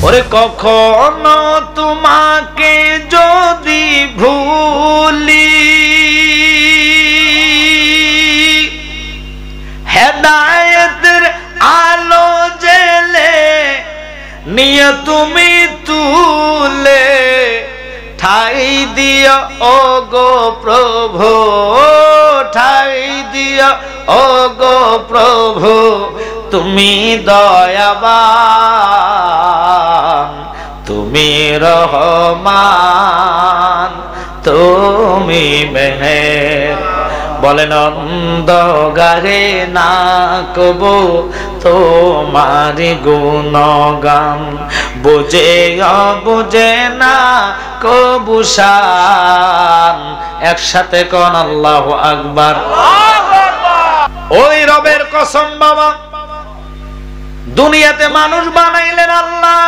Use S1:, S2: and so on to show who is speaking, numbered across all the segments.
S1: ওরে কখনো তোমাকে যদি ভুলি, হেদায়েতের আলো জেলে নিয়ে তুমি তুলে ঠাই দিও ও গো প্রভু, ঠাই দিও ও গো প্রভু, তুমি দয়াবান, তুমি রহমান, তুমি মেহের। বলেন অন্ধকারে না কবো তোমার গুণগান, বুঝে বুঝে না কবু শান। একসাথে কোন আল্লাহু আকবার। ওই রবের কসম বাবা, দুনিয়াতে মানুষ বানাইলেন আল্লাহ,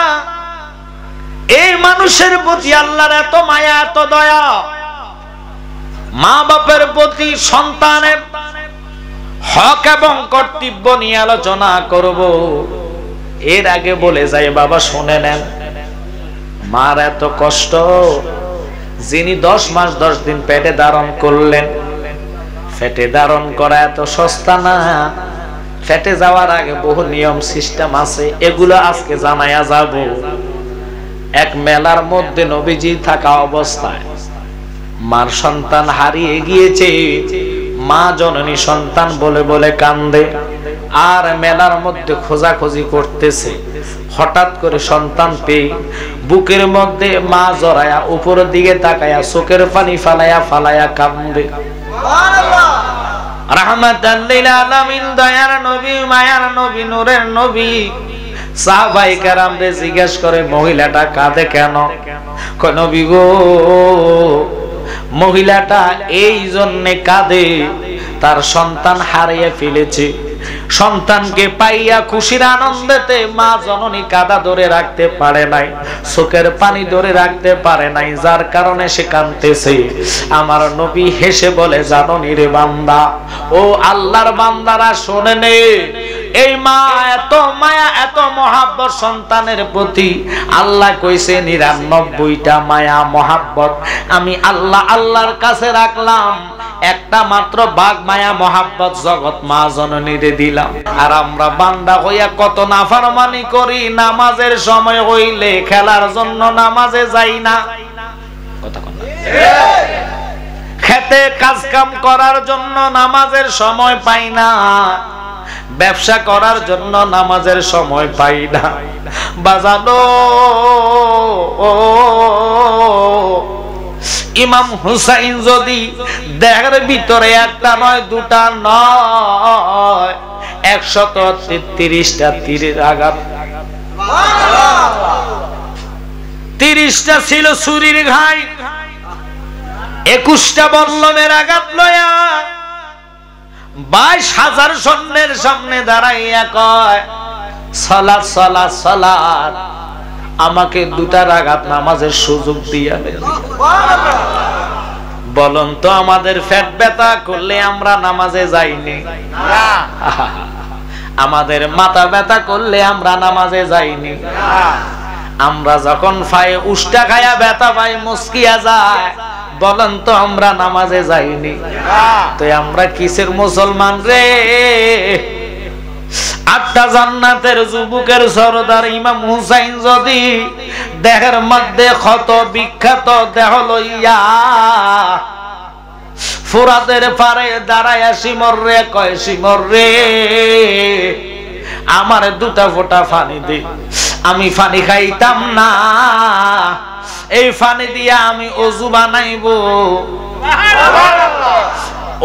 S1: এই মানুষের প্রতি আল্লাহর এত মায়া এত দয়া। মা বাপের প্রতি সন্তানের হক এবং কর্তব্য নিয়ে আলোচনা করব। এর আগে বলে যাই বাবা শুনে নেন, মার এত কষ্ট, যিনি 10 মাস 10 দিন পেটে ধারণ করলেন, পেটে ধারণ করা এত সস্তা না। পেটে যাওয়ার আগে বহু নিয়ম সিস্টেম আছে, এগুলো আজকে জানায়া যাব। এক মেলার মধ্যে নবীজি থাকা অবস্থায় মার সন্তান হারিয়ে গিয়েছে। মা জননী সন্তান বলে বলে কান্দে, আর মেলার মধ্যে খোঁজাখুঁজি করতেছে। হঠাৎ করে সন্তান পেয়ে বুকের মধ্যে মা জড়ায়া উপরের দিকে তাকায়া চোখের পানি ফালায়া ফালায়া কান্দে। রাহমাতাল লিল আলামিন, দয়ার নবী, মায়ার নবী, নূরের নবী। সাহাবায়ে কেরামরে জিজ্ঞেস করে, মহিলাটা কাঁদে কেন? কয় নবী গো, মহিলাটা এই জন্য কাঁদে, তার সন্তান হারিয়ে ফেলেছে। সন্তানকে পাইয়া খুশির আনন্দেতে মা জননী কাঁদা ধরে রাখতে পারে নাই, চোখের পানি ধরে রাখতে পারে নাই, যার কারণে সে কাঁদতেছে। আমার নবী হেসে বলে, জাননি রে বান্দা, ও আল্লাহর বান্দারা শোনে নে, এই মা এত মায়া এত মহাব্বত সন্তানের প্রতি। আল্লাহ কইছে 99টা মায়া মহাব্বত আমি আল্লাহ আল্লাহর কাছে রাখলাম, একটা মাত্র ভাগ মায়া মহাব্বত জগৎ মা জননীরে দিলাম। আর আমরা বান্দা হইয়া কত নাফরমানি করি, নামাজের সময় হইলে খেলার জন্য নামাজে যাই না, কথা কোন না, খেতে কাজ কাম করার জন্য নামাজের সময় পাই না, ব্যবসা করার জন্য নামাজের সময় পাই না। বাজানো ইমাম হুসাইন যদি দেহের ভিতরে একটা নয় দুটা নয় 133টা তীরের আঘাত, 30টা ছিল ছুরির ঘাই, 21টা বল্লমের আঘাত লয়া 22,000 সৈন্যের সামনে দাঁড়াইয়া কয়, সালাত সালাত সালাত, আমাকে 2টা রাকাত নামাজের সুযোগ দিয়া দেন। বলুন তো, আমাদের পেট ব্যথা করলে আমরা নামাজে যাইনি? আমাদের মাথা ব্যথা করলে আমরা নামাজে যাইনি? আমরা যখন পায়ে উষ্টা খায়া ব্যথা পাই মুস্কিয়া যায়, বলেন তো আমরা নামাজে যাইনি? তো আমরা কিসের মুসলমান রে? 8টা জান্নাতের যুবকের সরদার ইমাম হুসাইন যদি দেহের মধ্যে ক্ষত বিখ্যাত দেহ লইয়া ফুরাতের পারে দাঁড়াইয়া সিমর রে কয়, সিমর রে আমার 2টা ফোঁটা পানি দে, আমি পানি খাইতাম না, এই পানি দিয়া আমি ওযু বানাইবো।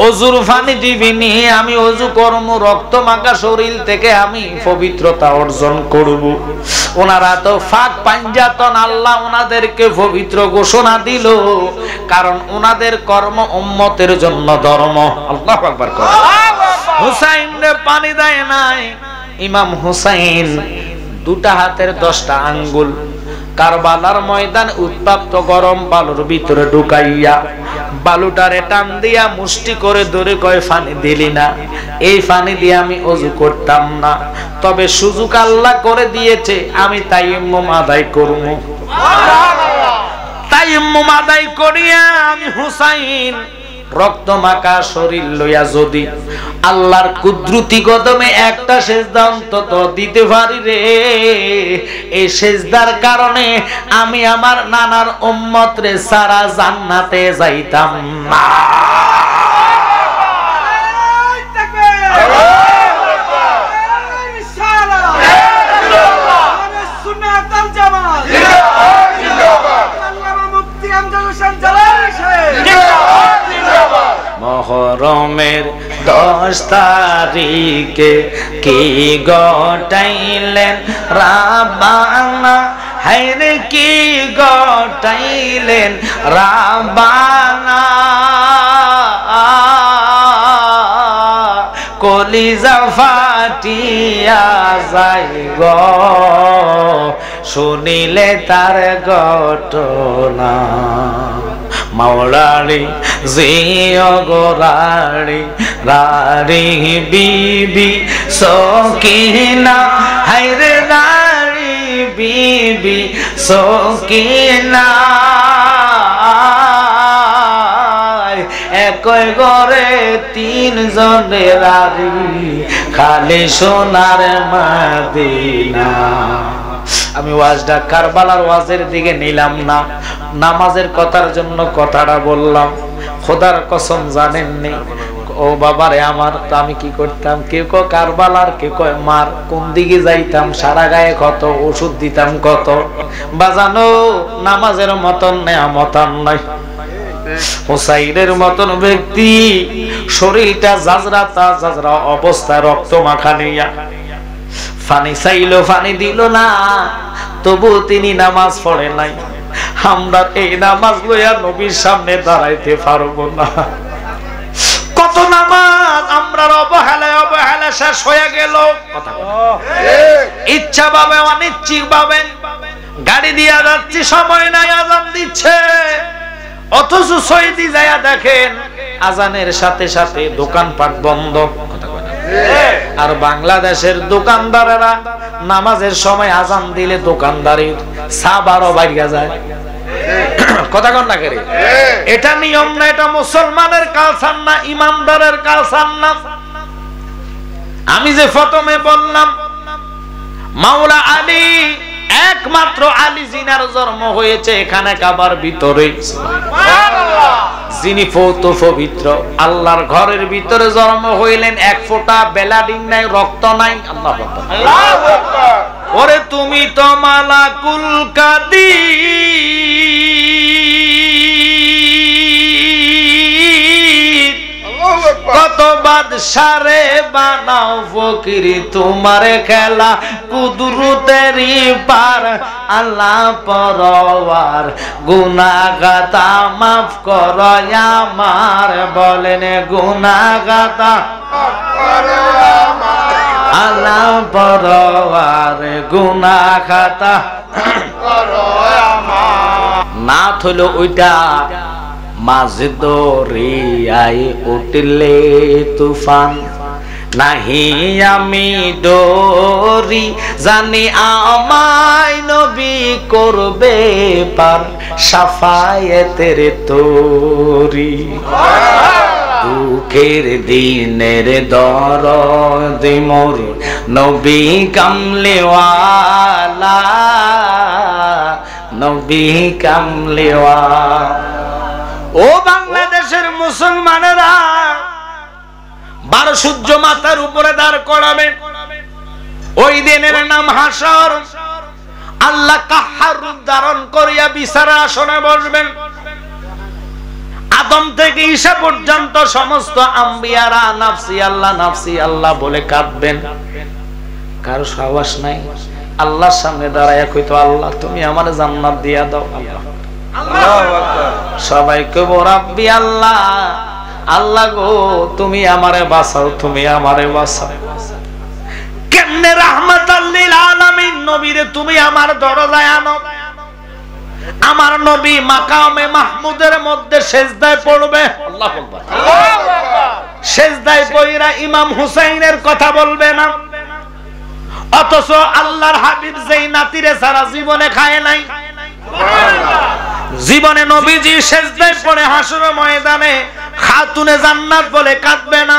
S1: ওযুর পানি দিবি নি, আমি ওযু করব, রক্ত মাখা শরীর থেকে আমি পবিত্রতা অর্জন করব। ওনারা তো ফাঁক পাঞ্জাতন, আল্লাহ ওনাদেরকে পবিত্র ঘোষণা দিল, কারণ ওনাদের কর্ম উম্মতের জন্য ধর্ম। আল্লাহু আকবার। হুসাইন রে পানি দেয় নাই, ইমাম হুসাইন দুটা হাতের 10টা আঙ্গুল কারবালার ময়দান উত্তপ্ত গরম বালুর ভিতরে ঢুকাইয়া বালুটারে টান দিয়া মুষ্টি করে ধরে কয় পানি দিলি না, এই পানি দিয়ে আমি ওযু করতাম না, তবে সুযোগ আল্লাহ করে দিয়েছে আমি তায়াম্মুম আদায় করব। তায়াম্মুম আদায় করিয়া আমি হুসাইন রক্ত মাখা শরীর লইয়া যদি আল্লাহর কুদরতি কদমে একটা সেজদা অন্তত দিতে পারি রে, এই সেজদার কারণে আমি আমার নানার উম্মত রে সারা জান্নাতে যাইতাম না। মহরমের 10 তারিখে কি গটাইলেন রাব্বানা, হায়রে কি গটাইলেন রাব্বানা, কলিজা ফাটিয়া যায় গো শুনিলে তার ঘটনা। মাওলারি জিও গোরারি রারি বিবি সকিনা, হায়রে রারি বিবি সকিনা, একই ঘরে 3 জনের রারি খালি সোনার মদিনা। আমি ওয়াজটা কারবালার ওয়াজের দিকে নিলাম না, নামাজের কথার জন্য কথাটা বললাম। খোদার কসম জানেননি ও বাবারে আমার, তো আমি কি করতাম, কেউ কয় কারবালার, কেউ কয় মার, কোন দিকে যাইতাম, সারা গায়ে কত ওষুধ দিতাম কত। বাজানো নামাজের মতন নেয়ামত নাই। হুসাইনের মতন ব্যক্তি শরীরটা জাজরাতা জাজরা অবস্থায় রক্ত মাখা নিয়া পানি চাইলো, পানি দিল না, তবু তিনি নামাজ পড়ে নাই। আমরা এই নামাজ লইয়া নবীর সামনে দাঁড়াইতে পারবো না। কত নামাজ আমরা অবহেলায় অবহেলা শেষ হয়ে গেল। ইচ্ছা ভাবে অনিচ্ছিক ভাবে গাড়ি দিয়া যাচ্ছি, সময় নাই, আজান দিচ্ছে, অথচ সৈদি যায়া দেখেন আজানের সাথে সাথে দোকানপাট বন্ধ। আর বাংলাদেশের দোকানদারেরা নামাজের সময় আজান দিলে দোকানদারির সাবারও বাইরে যায়। কথা কন না করে, এটা নিয়ম না, এটা মুসলমানের কালচার না, ইমানদারের কালচার না। আমি যে প্রথমে বললাম মাওলা আলী, একমাত্র আলী জিনার জন্ম হয়েছে এখানে কাবার ভিতরে, যিনি পবিত্র আল্লাহর ঘরের ভিতরে জন্ম হইলেন। এক ফোঁটা বেলাডিন নাই, রক্ত নাই। আল্লাহু আকবার। ওরে তুমি তো মালাকুল কাদির, কত বাদশারে বানাও ফকির, তোমার খেলা কুদরতেরই পার। আল্লাহ পরওয়ার গুনাহগাতা মাফ করো আমার, বলেন গুনাহগাতা আল্লাহ পরওয়ার গুনাহগাতা না থইল ওইটা মাঝে দরিয়ায় উঠলে তুফান, নাহি আমি ডরি জানি আমায় নবী করবে পার, শাফায়েতের তোরি। দুঃখের দিনের দরদি মোর নবী কামলেওয়ালা, নবী কামলেওয়ালা। ও বাংলাদেশের মুসলমানেরা, 12 সূর্য মাথার উপরে দাঁড় করাবে, ওই দিনের নাম হাসর। আল্লাহ কাহার রূপ ধারণ করিয়া বিচার আসনে বসবেন। আদম থেকে ঈসা পর্যন্ত সমস্ত আম্বিয়ারা নাফসি আল্লাহ নাফসি আল্লাহ বলে কাঁদবেন। কারো সাহস নাই আল্লাহর সামনে দাঁড়ায় কইতো আল্লাহ তুমি আমারে জান্নাত দিয়া দাও। আল্লাহু আকবার। সবাই কইবো রাব্বি আল্লাহ, আল্লাহ গো তুমি আমারে বাঁচাও, তুমি আমারে বাঁচাও। কেমনে রাহমাতাল লিল রব্বিল আলামিন নবীরে তুমি আমার দরজায় আনো, আমার নবী মাকামে মাহমুদের মধ্যে সেজদায় পড়বে, আল্লাহু আকবার, সেজদায় পড়া ইমাম হুসাইনের কথা বলবে না। অথচ আল্লাহর হাবিব যেই নাতিরে সারা জীবনে খায় নাই, জীবনে নবীজি সেজদায় পড়ে হাসর ময়দানে খাতুনে জান্নাত বলে কাঁদবে না।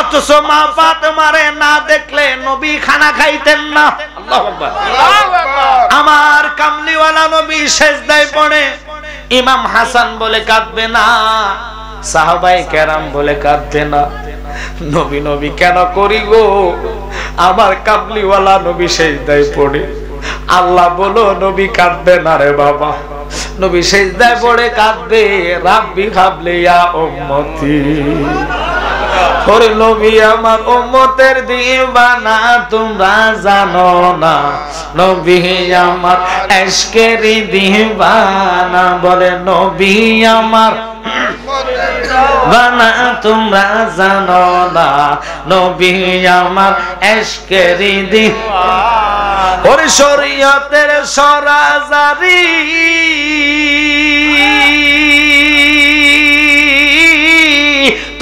S1: অথচ মা ফাতেমারে না দেখলে নবী খানা খাইতেন না, আল্লাহু আকবার। আমার কামলিওয়ালা নবী সেজদায় পড়ে ইমাম হাসান বলে কাঁদবে না, সাহাবায়ে কেরাম বলে কাঁদবে না। নবী নবী কেন করি গো? আমার কামলিওয়ালা নবী সেজদায় পড়ে, আল্লাহ বলো নবী কাঁদবে না রে বাবা। নবী সেজদায় পড়ে কাঁদবে, রাব্বি হাবলি ইয়া উম্মতি, ওরে নবী আমার উম্মতের দিওয়ানা তোমরা জানো না, নবী আমার ইশকের দিওয়ানা, বলে নবী আমার বানা তোমরা জানো না, নবী আমার ইশকের দিওয়ানা। ওরে শরীয়তের সরাজারি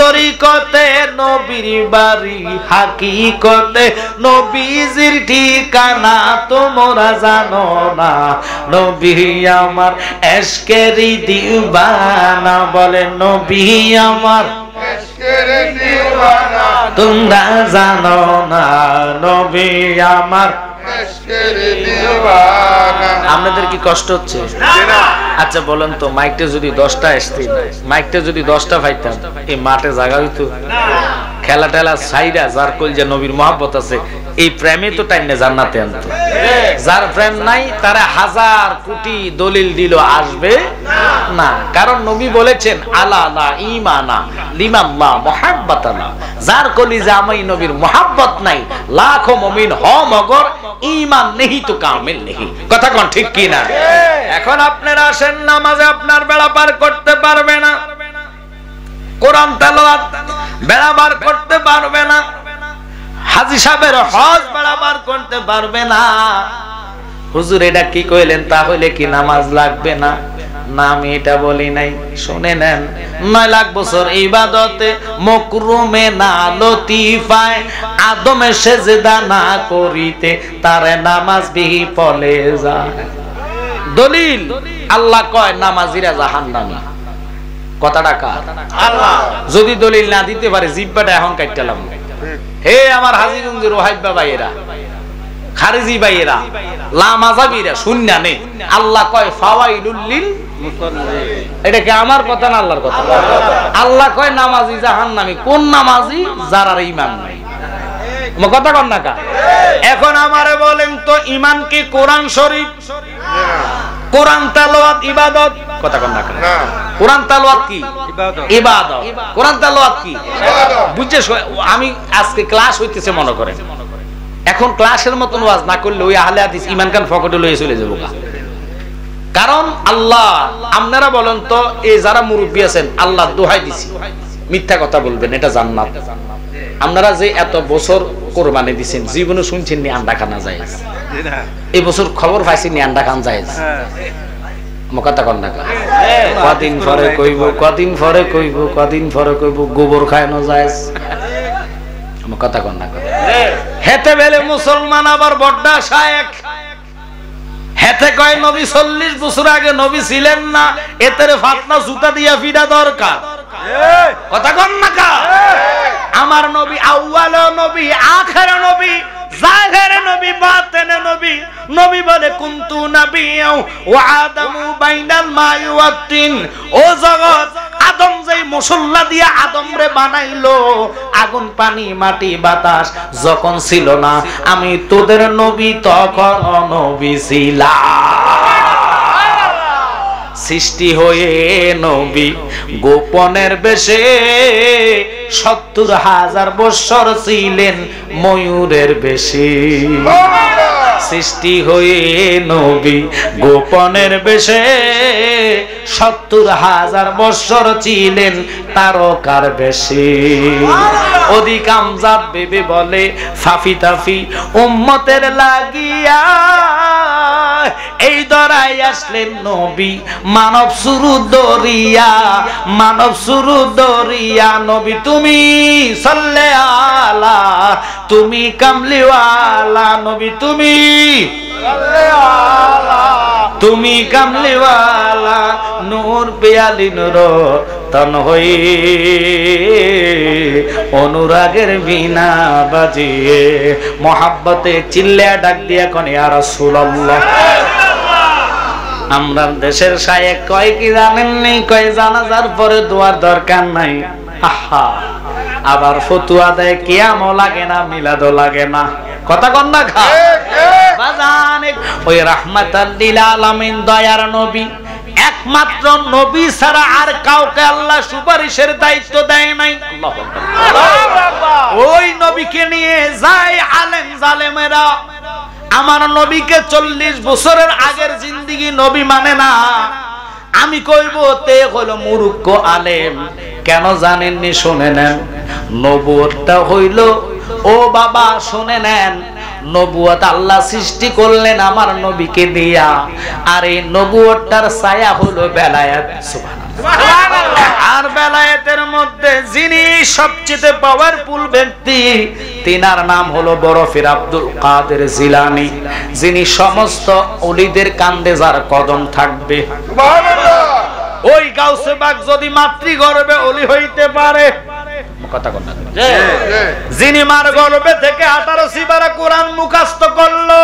S1: তরিকতে নবীর বাড়ি, হাকিকতে নবীজির ঠিকানা তোমরা জানো না, নবী আমার ইশকের দিওয়ানা, বলে নবী আমার ইশকের দিওয়ানা তোমরা জানো না, নবী আমার ইশকের দিওয়ানা। আপনাদের কি কষ্ট হচ্ছে? আচ্ছা বলেন তো, মাইকটা যদি 10টা আসতো, মাইকটা যদি 10টা পাইতাম, এই মাঠে জায়গা হইতো? খেলা টেলা সাইরা যার কইল নবীর মহব্বত আছে, এই প্রেমে তো টাইনে জান্নাতে আনতো। যার প্রেম নাই তারা হাজার কোটি দলিল দিল আসবে না, কারণ নবী বলেছেন আলা লা ঈমানা লিমান লা মুহাব্বাতানা, যার কলিজা আমি নবীর মহব্বত নাই লাখো মুমিন হ মগর ঈমান নেহি তো কামিল নেহি। কথা কোন ঠিক কি না? এখন আপনারা আসেন নামাজে আপনার বেলা পার করতে পারবে না, কোরআন তেলাওয়াত বেলা পার করতে পারবে না, হাজী সাহেবের হজ বেলা পার করতে পারবে না। হুজুর এটা কি কইলেন, তাহলে কি নামাজ লাগবে না? না, আমি এটা বলি নাই, শুনে নেন। 9 লাখ বছর ইবাদতে মকরুমে না লতিফায় আদমে সেজদা না করিতে তারে নামাজ বিহি পলে যায়। দলিল আল্লাহ কয় নামাজিরা জাহান্নামী। কথাটা কার? আল্লাহ। যদি দলিল না দিতে পারে জিব্বাটা এখন কাটতালাম। হে আমার হাজীগঞ্জের ওহাইবা ভাইয়েরা, খারিজি ভাইয়েরা, লামাযাবিরা শুননা নে, আল্লাহ কয় ফাওয়াইলুল লিল মুসাল্লিন। এটা কি আমার কথা না আল্লাহর কথা? আল্লাহ কয় নামাজি জাহান্নামী। কোন নামাজি? যার ঈমান নাই। কথা কন না কা? এখন আমারে বলেন তো, ঈমান কি কোরআন শরীফ, কোরআন তেলাওয়াত ইবাদত? কথা কন না কা? কোরআন তেলাওয়াত কি ইবাদত? কোরআন তেলাওয়াত কি ইবাদত? বুঝছেন? আমি আজকে ক্লাস হইতেছে মনে করেন, এখন ক্লাসের মতন ওয়াজ না করলে ওই আহলে হাদিস ঈমান খান ফকটে লয়ে চলে যাবো। কারণ আল্লাহ, আপনারা বলেন তো, এই যারা মুরব্বী আছেন, আল্লাহ দোহাই দিছি মিথ্যা কথা বলবেন, এটা জান্নাত। আপনারা যে এত বছর কোরবানি দিছেন, জীবনে শুনছেন নি আন্ডা খানা যায়? এই বছর খবর পাইছেন নি আন্ডা খান যায়? কথা কন না? কদিন পরে কইব, কদিন পরে কইব, কদিন পরে কইব গোবর খায়নো যায়। কথা কন না? হেতে বেলে মুসলমান আবার বড্ডা শায়েখ, হেতে কয় নবী 40 বছর আগে নবী ছিলেন না, এতেরে ফাতনা জুতা দিয়া ফিডা দরকার। কথা কন না কা? আমার নবী আউয়াল নবী, আখির নবী, জাহির নবী, বাতিন নবী। নবী বলে কুনতু নাবিয়্যাও ওয়া আদামু বাইনাল মাই ওয়াত তিন। ও জগৎ, আদম যেই মুসল্লা দিয়া আদমরে বানাইলো, আগুন পানি মাটি বাতাস যখন ছিল না, আমি তোদের নবী তখন নবী ছিলাম। সৃষ্টি হয়ে নবী গোপনের বেশে 70,000 বছর ছিলেন ময়ূরের বেশে। সৃষ্টি হয়ে নবী গোপনের বেশে ৭০,০০০ বৎসর ছিলেন তারকার বেশে। অধিকাম জাত বেবে বলে ফাফি তাফি উম্মতের লাগিয়া এই দরাই আসলেন নবী মানব শুরু দরিয়া, মানব শুরু দরিয়া। নবী তুমি সাল্লে আলা, তুমি কামলিওয়ালা, নবী তুমি সাল্লে আলা, তুমি কামলিওয়ালা। নূর পেয়ালি নূর তন হয়ে অনুরাগের বিনা বাজিয়ে মোহাব্বতে চিল্লা ডাক দিয়া কোন ইয়া রাসূলুল্লাহ। আমরা দেশের শায়েখ কয় কি জানেননি, কয় জানাজার পরে দোয়ার দরকার নাই। আহা, আবার ফতুয়া দেয় কিয়ামও লাগে না, মিলাদও লাগে না। কথা কন না খা বাজান। ওই রাহমাতাল লিল আলামিন দয়ার নবী, একমাত্র নবী ছাড়া আর কাউকে আল্লাহ সুপারিশের দায়িত্ব দেয় নাই। আল্লাহু আকবার। ওই নবীকে নিয়ে যায় আলেম জালেমেরা। আমার নবীকে ৪০ বছরের আগের জিন্দেগি নবী মানে না। আমি কইব তে হলো মূর্খ আলেম। কেন জানেননি? শুনে নেন। নবুয়তটা হইল, ও বাবা শুনে নেন, নবুয়ত আল্লাহ সৃষ্টি করলেন আমার নবীকে দিয়া। আর এই নবুয়তটার ছায়া হলো বেলায়েত। সুবহানাল্লাহ। আর বেলায়েতের মধ্যে যিনি সবচেয়ে পাওয়ারফুল ব্যক্তি, তিনার নাম হলো বরফের আব্দুল কাদের জিলানী, যিনি সমস্ত ওলিদের কান্দে যার কদম থাকবে। সুবহানাল্লাহ। ওই গাউসে বাগ যদি মাতৃগর্ভে ওলি হইতে পারে, কথা কন না, যিনি মার গর্ভে থেকে 18 সিপারা কোরআন মুখস্থ করলো,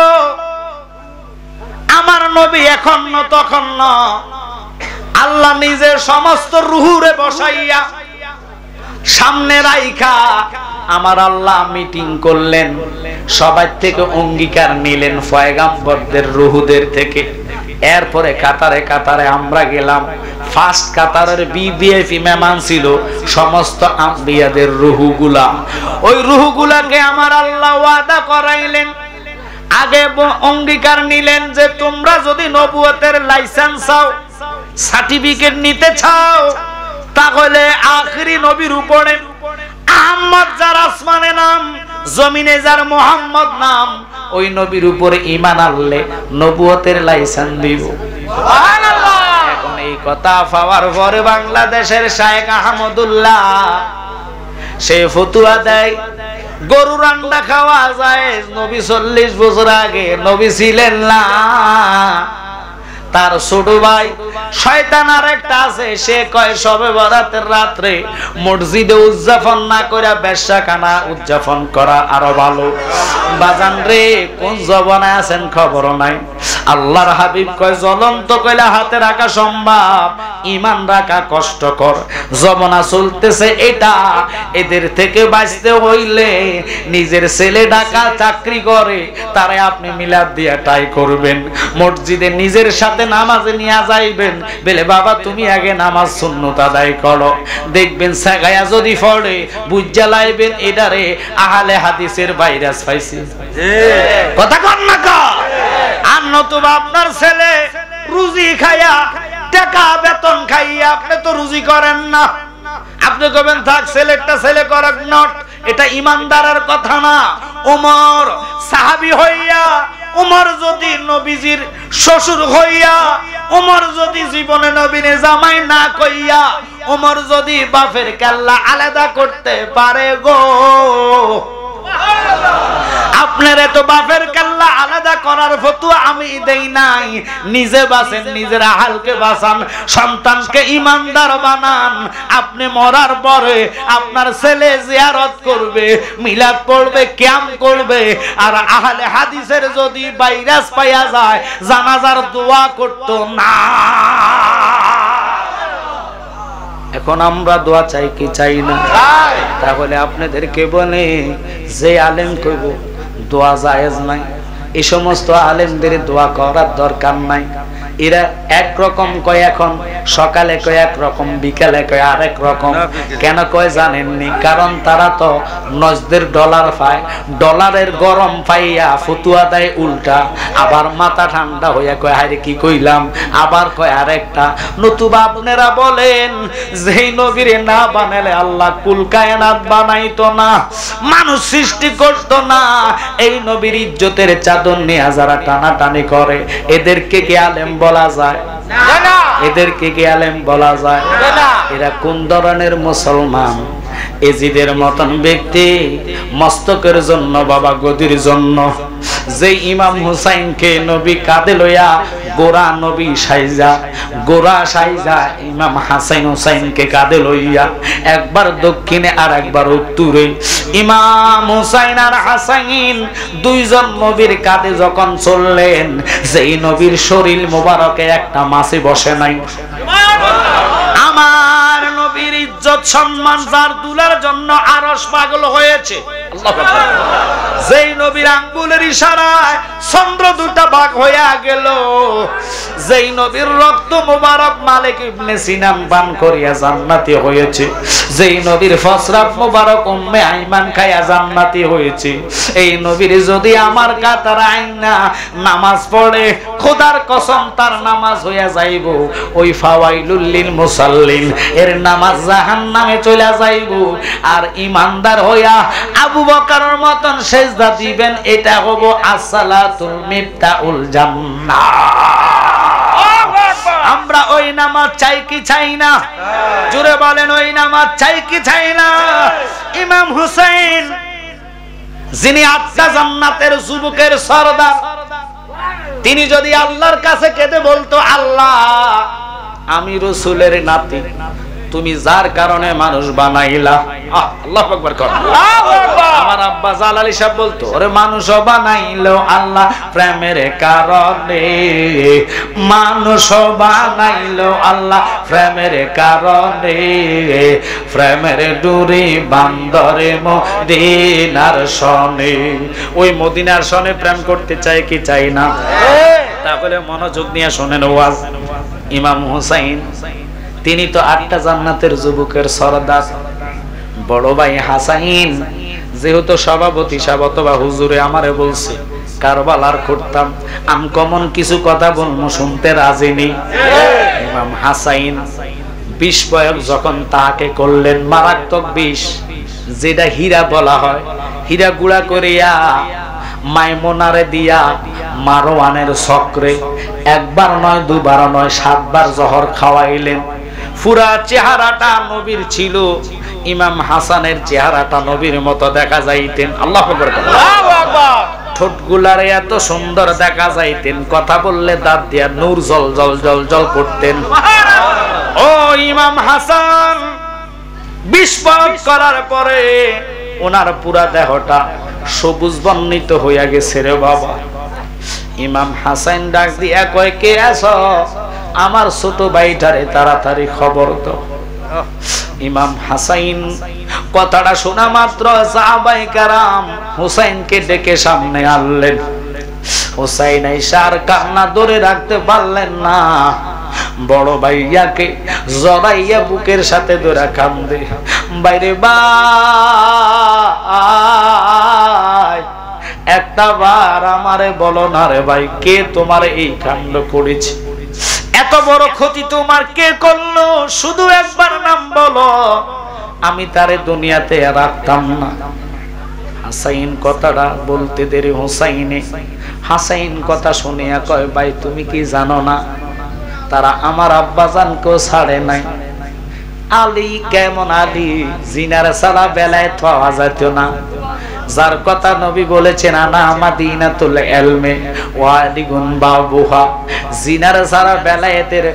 S1: আমার নবী এখন না তখন না, আল্লাহ নিজের সমস্ত রুহুরে বসাইয়া সামনে রাইখা আমার আল্লাহ মিটিং করলেন। সবাই থেকে অঙ্গীকার নিলেন পয়গাম্বরদের রুহুদের থেকে। এরপরে কাতারে কাতারে আমরা গেলাম। ফার্স্ট কাতারের ভিভিআইপি মেহমান ছিল সমস্ত আম্বিয়াদের রুহুগুলা। ওই রুহুগুলাকে আমার আল্লাহ ওয়াদা করাইলেন। আগে অঙ্গীকার নিলেন যে তোমরা যদি নবুয়তের লাইসেন্স চাও, সার্টিফিকেট নিতে চাও, তাহলে আখেরি নবীর উপরে আহমদ যার আসমানে নাম, জমিনে যার মোহাম্মদ নাম, ওই নবীর উপরে ঈমান আনলে নবুয়তের লাইসেন্স দিব। সুবহানাল্লাহ। এখন এই কথা পাওয়ার পরে বাংলাদেশের শায়েখ আহমদুল্লাহ সে ফতুয়া দেয় গরুর আন্ডা খাওয়া যায়। নবী 40 বছর আগে নবী ছিলেন না। তার ছোট ভাই শয়তান আরেকটা আছে, সে কয় শবে বরাতের রাত্রে মসজিদে উদযাপন না করে বেশ্যাখানা উদযাপন করা আরো ভালো। বাজান রে, কোন জবানে আছেন খবর নাই। আল্লাহর হাবিব কয় জ্বলন্ত কয়লা হাতে রাখা সম্ভব, ঈমান রাখা কষ্টকর। জমানা চলতেছে এটা, এদের থেকে বাঁচতে হইলে নিজের ছেলে ঢাকা চাকরি করে, তারে আপনি মিলাদ দিয়া টাই করবেন, মসজিদে নিজের সাথে নামাজে নিয়ে যাইবেন। বলে বাবা তুমি আগে নামাজ সুন্নত আদায় করো, দেখবেন সাগায়া যদি পড়ে বুঝা লাইবেন এটারে আহলে হাদিসের ভাইরাস পাইছে। কথা কন না কা? আর নতুবা আপনার ছেলে রুজি খাইয়া, টাকা বেতন খাইয়া আপনি তো রুজি করেন না, আপনি কবেন থাক ছেলেটা ছেলে করক নট, এটা ইমানদারের কথা না। ওমর সাহাবী হইয়া, ওমর যদি নবীজির শ্বশুর হইয়া, ওমর যদি জীবনে নবীনে জামাই না কইয়া, ওমর যদি বাপের কেল্লা আলাদা করতে পারে গো, আপনার এত বাপের কাল্লা আলাদা করার ফতুয়া আমি দেই নাই। নিজে বাঁচেন, নিজের আহালকে বাঁচান, সন্তানকে ইমানদার বানান। আপনি মরার পরে আপনার ছেলে জিয়ারত করবে, মিলাদ পড়বে, কিয়াম করবে। আর আহলে হাদিসের যদি ভাইরাস পাইয়া যায়, জানাজার দোয়া করতো না। এখন আমরা দোয়া চাই কি চাই না? তাহলে আপনাদেরকে বলে যে আলেম কইব দোয়া জায়েজ নাই, এই সমস্ত আলেমদের দোয়া করার দরকার নাই। এরা এক রকম কয়, এখন সকালে কয় এক রকম, বিকালে কয় আরেক রকম। কেন কয় জানেননি? কারণ তারা তো নজদের ডলার পায়, ডলারের গরম পাইয়া ফতুয়া দেয় উল্টা, আবার মাথা ঠান্ডা হইয়া কয় হায়রে কি কইলাম, আবার কয় আরেকটা। নতুবা আপনারা বলেন যেই নবীরে না বানালে আল্লাহ কুল কায়নাত বানাইতো না, মানুষ সৃষ্টি করতো না। এই নবীর ইজ্জতের চাদর নিয়ে যারা টানাটানি করে, এদেরকে কি আলেম বলা যায়? এদেরকে কি আলেম বলা যায়? এরা কোন ধরনের মুসলমান? এজিদের মতন ব্যক্তি মস্তকের জন্য, বাবা গদির জন্য, যে ইমাম হুসাইনকে নবী কাঁধে লইয়া গোরা নবী সাইজা, গোরা সাইজা ইমাম হাসান হুসাইনকে কাঁধে লইয়া একবার দক্ষিণে আর একবার উত্তরে, ইমাম হুসাইন আর হাসাইন দুইজন নবীর কাঁধে যখন চললেন, যেই নবীর শরীর মোবারকে একটা মাছি বসে নাই। আমার নবীর ইজ্জত সম্মান যার দুলার জন্য আরশ পাগল হয়েছে। যেই নবীর আঙ্গুলের ইশারায় চন্দ্র দুটা ভাগ হইয়া গেল, যেই নবীর রক্ত মোবারক মালিক ইবনে সিনান পান করিয়া জান্নাতি হয়েছে, যেই নবীর ফসরাত মোবারক উম্মে আইমান খাইয়া জান্নাতি হয়েছে, এই নবীর যদি আমার কাতার আইনা নামাজ পড়ে, খোদার কসম তার নামাজ হইয়া যাইব ওই ফাওয়াইলুল লিল মুসাল্লিন, এর নামাজ জাহান্নামে চলে যাইব। আর ইমানদার হইয়া আবু বকরের মতন সেজদা দিবেন, এটা হবো আসসালাতুল মিফতাউল জান্নাহ। আমরা ওই নামাজ চাই কি চাই না? জোরে বলেন, ওই নামাজ চাই কি চাই না? ইমাম হুসাইন যিনি 8টা জান্নাতের যুবকের সরদার, তিনি যদি আল্লাহর কাছে কেঁদে বলতো, আল্লাহ আমি রাসূলের নাতি, তুমি যার কারণে মানুষ বানাইলা, আল্লাহু আকবার কর। আমার আব্বা জালালি সাহেব বলতো, ওরে মানুষ বানাইলো আল্লাহ প্রেমের কারণে, মানুষ বানাইলো আল্লাহ প্রেমের কারণে, প্রেমের ডুরি বান্দরে মদিনার সনে। ওই মদিনার সনে প্রেম করতে চাই কি চাই না? তাহলে মনোযোগ নিয়ে শোনেন ওয়াজ। ইমাম হুসাইন তিনি তো 8টা জান্নাতের যুবকের সরদার। বড় ভাই হাসাইন যেহেতু সভাপতি সাহেব অথবা হুজুরে আমারে বলছে কারবালার করতাম, আনকমন কিছু কথা বলবো, শুনতে রাজি নেই। ইমাম হাসাইন বিষ প্রয়োগ যখন তাকে করলেন, মারাত্মক বিষ, যেটা হীরা বলা হয়, হীরা গুঁড়া করিয়া মাইমুনারে দিয়া মারওয়ানের চক্রে একবার নয়, দুবার নয়, 7 বার জহর খাওয়াইলেন। পুরা চেহারাটা নবীর ছিল, ইমাম হাসানের চেহারাটা নবীর মতো দেখা যাইতেন। আল্লাহু আকবার। ঠোঁটগুলারে এত সুন্দর দেখা যাইতেন, কথা বললে দাঁত দিয়া নূর জল জল জল জল পড়তেন। ও ইমাম হাসান বিষ প্রয়োগ করার পরে ওনার পুরা দেহটা সবুজ বর্ণিত হইয়া গেছে রে বাবা। ইমাম হাসান ডাক দিয়া কয়, কে আছো? আমার ছোট ভাইটারে তাড়াতাড়ি খবর দাও। ইমাম হাসাইন কথাটা শোনা মাত্র সাহাবায়ে কেরাম হুসাইনকে ডেকে সামনে আনলেন। হুসাইন আইসার কান্না ধরে রাখতে পারলেন না, বড় ভাইয়াকে জড়াইয়া বুকের সাথে ধরে কান্দে, বাইরে ভাই একটা বার আমারে বলো না রে ভাই, কে তোমার এই কাণ্ড করেছে? এত বড় ক্ষতি তোমার কে করলো? শুধু একবার নাম বলো, আমি তারে দুনিয়াতে রাখতাম না। হাসাইন কথাটা বলতে দেরি হুসাইনে হাসাইন কথা শুনিয়া কয়, ভাই তুমি কি জানো না তারা আমার আব্বাজানকেও ছাড়ে নাই। আলী কেমন আলী, জিনার সারা বেলায় থাওয়া যেত না, যার কথা নবী বলেছেন আনা মাদিনাতুল ইলমি ওয়া আলিগুন বাবুহা, জিনার সারা বেলায়েতের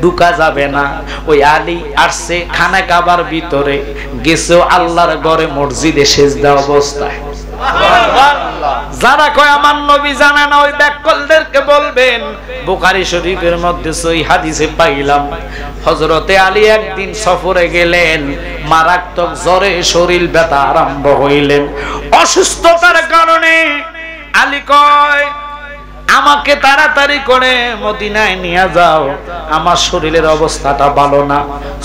S1: ঢুকা যাবে না। ওই আলী আসছে খানা কাবার ভিতরে, গেছে আল্লাহর ঘরে মসজিদে সেজদা অবস্থায়। যারা কয় আমার নবী জানে না, ওই ব্যাককলদেরকে বলবেন বুখারী শরীফের মধ্যে সহিহ হাদিসে পাইলাম, হযরতে আলী একদিন সফরে গেলেন, মারাত্মক জ্বরে শরীর ব্যথা আরম্ভ হইলেন। অসুস্থতার কারণে আলী কয়, আমাকে তাড়াতাড়ি করে মদিনায় নিয়ে যাও, আমার শরীরের অবস্থাটা ভালো না।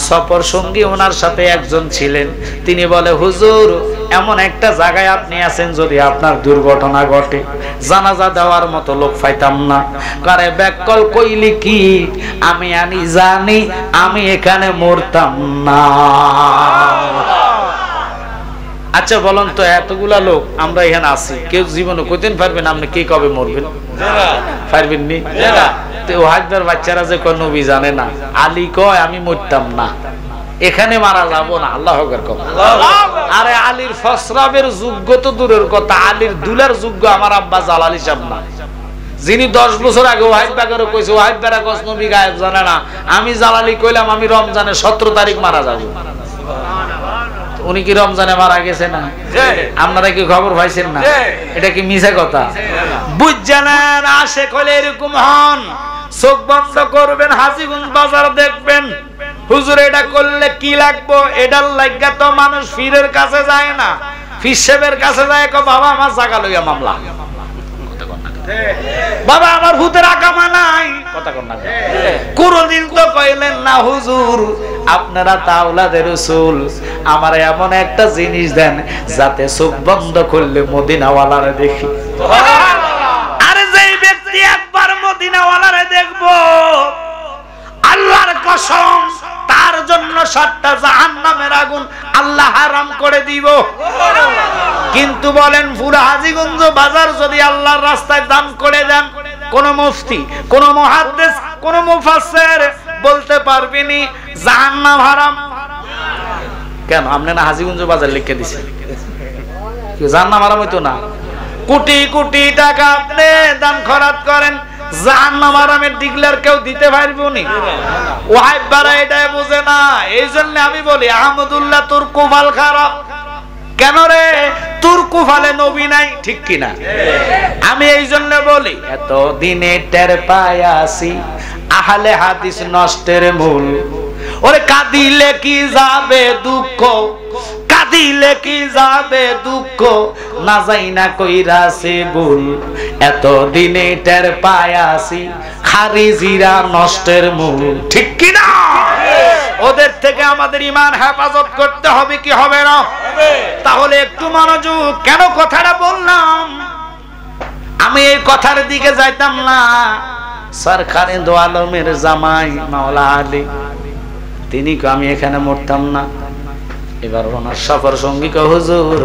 S1: সফর সঙ্গী ওনার সাথে একজন ছিলেন, তিনি বলে হুজুর এমন একটা জায়গায় আপনি আছেন যদি আপনার দুর্ঘটনা ঘটে জানাজা দেওয়ার মতো লোক পাইতাম না। কারে ব্যাককল কইলি কি আমি আনি জানি আমি এখানে মরতাম না। আচ্ছা বলুন তো এতগুলা লোক আমরা এখানে আছি, কেউ জীবনে কইতেন পারবেন আপনি কে কবে মরবেন? পারবেন নি? তো ওয়াহিদার বাচ্চারা যে কোন নবী জানে না, আলী কয় আমি মরতাম না, এখানে মারা যাব না। আল্লাহু আকবার কও। আরে আলীর ফসরাবের যোগ্য তো দূরের কথা, আলীর দুলার যোগ্য আমার আব্বা জালালি সাহেব না, যিনি 10 বছর আগে ওয়াহিদ বাগেরও কইছে ওয়াহিদ বেরা কস নবী গায়েব জানে না, আমি জালালি কইলাম আমি রমজানের 17 তারিখ মারা যাব। উনি কি রমজানে মারা গেছে না? আপনারা কি খবর পাইছেন না? এটা কি মিছা কথা? বুঝজানেন আশেক হলে এরকম হন, চোখ বন্ধ করবেন, হাজীগঞ্জ বাজার দেখবেন, হুজুর এটা করলে কি লাগবো, এটার লাগা তো মানুষ পীরের কাছে যায় না, পীর সাহেবের কাছে যায় কো বাবা আমার জায়গা লইয়া মামলা, বাবা আমার ভূতের আকামা নাই, কথা কন না। কোনদিন তো কইলেন না হুজুর আপনারা তাওলাদের রাসূল আমার এমন একটা জিনিস দেন যাতে চোখ বন্ধ করলে মদিনাওয়ালারে দেখি। আরে যেই ব্যক্তি একবার মদিনাওয়ালারে দেখবো আল্লাহর কসম তার জন্য 7টা জাহান্নামের আগুন আল্লাহ হারাম করে দিব। কিন্তু বলেন পুরা হাজীগঞ্জ বাজার যদি আল্লাহর রাস্তায় দান করে দেন, কোন মুফতি, কোন মুহাদ্দিস, কোন মুফাসসির বলতে পারবেনি জাহান্নাম হারাম? কেন আপনি না হাজীগঞ্জ বাজার লিখে দিছেন, কি জাহান্নাম হারাম হইতো না? কোটি কোটি টাকা আপনি দান খরচ করেন, জাহান্নাম হারামের ডিক্লেয়ার কেউ দিতে পারবে না। ওয়াহিদ বারা এটা বুঝে না, এইজন্য আমি বলি আহমদুল্লাহ তোর কুফাল খারাপ। কেন রে? তোর কুফালে নবী নাই, ঠিক কি না? আমি এইজন্য বলি এত দিনে টের পায়াছি আহলে হাদিস নষ্টের মূল। ওরে কাঁদিলে কি যাবে দুঃখ, কাঁদিলে কি যাবে দুঃখ, না যাই না কইরাছে ভুল। এত দিনে টের পায়াছি খারিজিরা নষ্টের মূল, ঠিক কি না? ওদের থেকে আমাদের ঈমান হেফাজত করতে হবে কি হবে না? তাহলে একটু মনোযোগ। কেন কথাটা বললাম? আমি এই কথার দিকে যাইতাম না। সরকারে দো আলমের জামাই মাওলা আলী তিনি আমি এখানে মরতাম না। এবার ওনার সফর সঙ্গী কয় হুজুর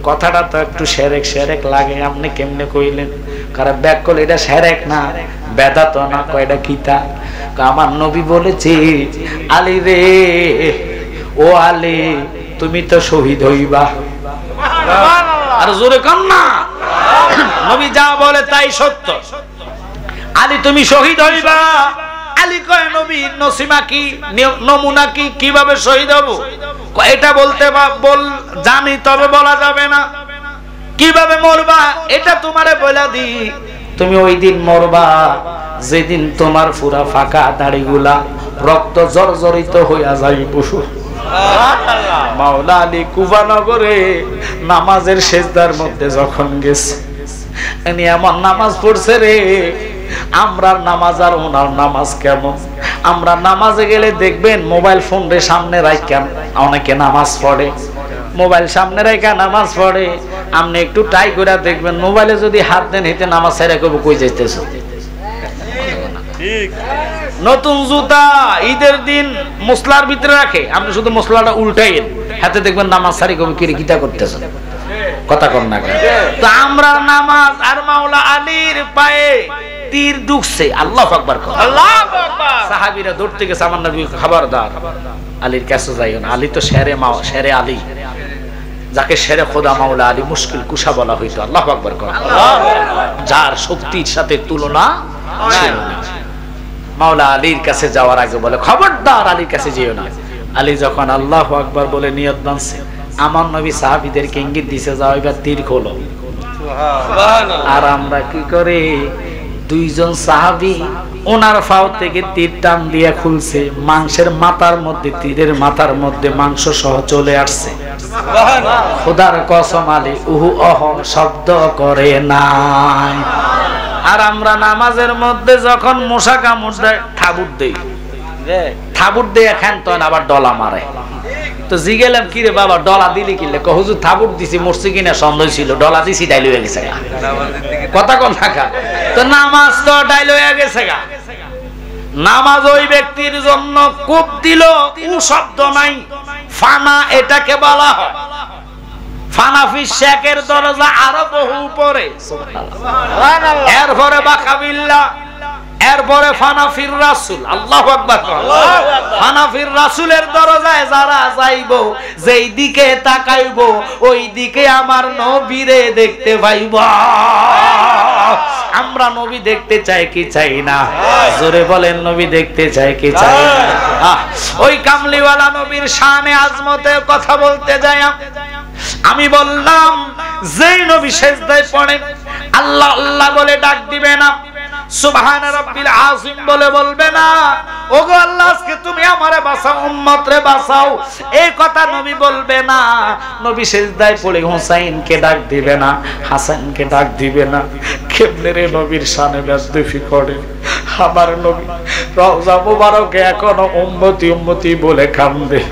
S1: কথাটা তো একটু সেরেক সেরেক লাগে, আপনি কেমনে কইলেন? কারণ ব্যাকল এটা সেরেক না, বেদাত না, কয়টা কিতা? আমার নবী বলেছে আলী রে, ও আলী তুমি তো শহীদ হইবা। আর জোরে কান না, নবী যা বলে তাই সত্য। আলী তুমি শহীদ হইবা। আলী কয় নবী নসিমা কি, নমুনা কি, কিভাবে শহীদ হব এটা বলতে বল জানি, তবে বলা যাবে না। কিভাবে মরবা এটা তোমারে বলে দি। তুমি ওই দিন মরবা যেদিন তোমার পুরা ফাঁকা দাড়িগুলা রক্ত জর্জরিত হইয়া যাইব। মাওলা আলী কুফা নগরে নামাজের সেজদার মধ্যে যখন গেছে, এমন নামাজ পড়ছে রে, আমরা নামাজ আর ওনার নামাজ কেমন? আমরা নামাজে গেলে দেখবেন মোবাইল ফোন রে সামনে রাখা অনেকে নামাজ পড়ে, মোবাইল সামনে রাখা নামাজ পড়ে। আপনি একটু ট্রাই করে দেখবেন, মোবাইলে যদি হাত দেন হেঁটে নামাজ ছেড়ে কবে কই যাইতেছ। নতুন জুতা ঈদের দিন মশলার ভিতরে রাখে, আপনি শুধু মশলাটা উল্টাইন, হাতে দেখবেন নামাজ সারি কবে কি কিতা করতেছ, কথা কর না। তো আমরা নামাজ আর মাওলা আলীর পায়ে তীর ঢুকছে, আল্লাহু আকবার, আল্লাহু আকবার। সাহাবীরা দৌড়তে গেছে, আমার নবী খবরদার আলীর কাছে যাইও না, আলী তো শেরে শেরে আলী, যাকে শেরে খোদা মাওলা আলী মুশকিল কুশা বলা হইতো। আল্লাহু আকবার, যার শক্তির সাথে তুলনা ছিল না। মাওলা আলীর কাছে যাওয়ার আগে বলে খবরদার আলীর কাছে যেও না। আলী যখন আল্লাহু আকবার বলে নিয়ত বানছে, আমার নবী সাহাবীদেরকে ইঙ্গিত দিছে যাও এবার তীর খোলো। আর আমরা কি করে, দুইজন সাহাবী ওনার ফাও থেকে তীর টান দিয়ে খুলছে, মাংসের মাথার মধ্যে, তীরের মাথার মধ্যে মাংস সহ চলে আসছে। খোদার কসম আলী উহু অহ শব্দ করে নাই। আর আমরা নামাজের মধ্যে যখন মশা কামড় দেয় থাবুট দেই, থাবুট দিয়ে খান তখন আবার ডলা মারে। তো জিগেলাম কি রে বাবা ডলা দিলি কিলে? হুজুর থাবুট দিছি মরছি কিনা সন্দেহ ছিল, ডলা দিছি ডাইল হয়ে গেছে গা। কথা কোন থাকা তো নামাজ তো ডাইল হয়ে গেছে গা। নামাজ ওই ব্যক্তির জন্য কূপ দিল উ শব্দ নাই, ফানা এটাকে বলা হয়। ফানাফি শেখের দরজা আরো বহু উপরে, এরপরে বাকাবিল্লাহ, এরপরে ফানাফির রাসূল। আল্লাহু আকবার। ফানাফির রাসূলের দরজায় যারা যাইবো, যেই দিকে তাকাইবো ওই দিকে আমার নবীরে দেখতে পাইব। আমরা নবী দেখতে চাই কি চাই না? জোরে বলেন, নবী দেখতে চাই কি চাই না? ওই কামলিওয়ালা নবীর শানে আজমতের কথা বলতে যাই আমি বললাম, যেই নবী সিজদায় পড়ে আল্লাহ আল্লাহ বলে ডাক দিবে না, সুবহান রাব্বিল আযীম বলে বলবে না, ওগো আল্লাহ আজকে তুমি আমারে বাঁচাও, উম্মতরে বাঁচাও, এই কথা নবী বলবে না। নবী সিজদায় পড়ে হুসাইনকে ডাক দিবে না, হাসানকে ডাক দিবে না। কেমনে রে নবীর শানে বেয়াদবি করে? আমার নবী রওজা মুবারকে এখনো উম্মতি উম্মতি বলে কান্দে।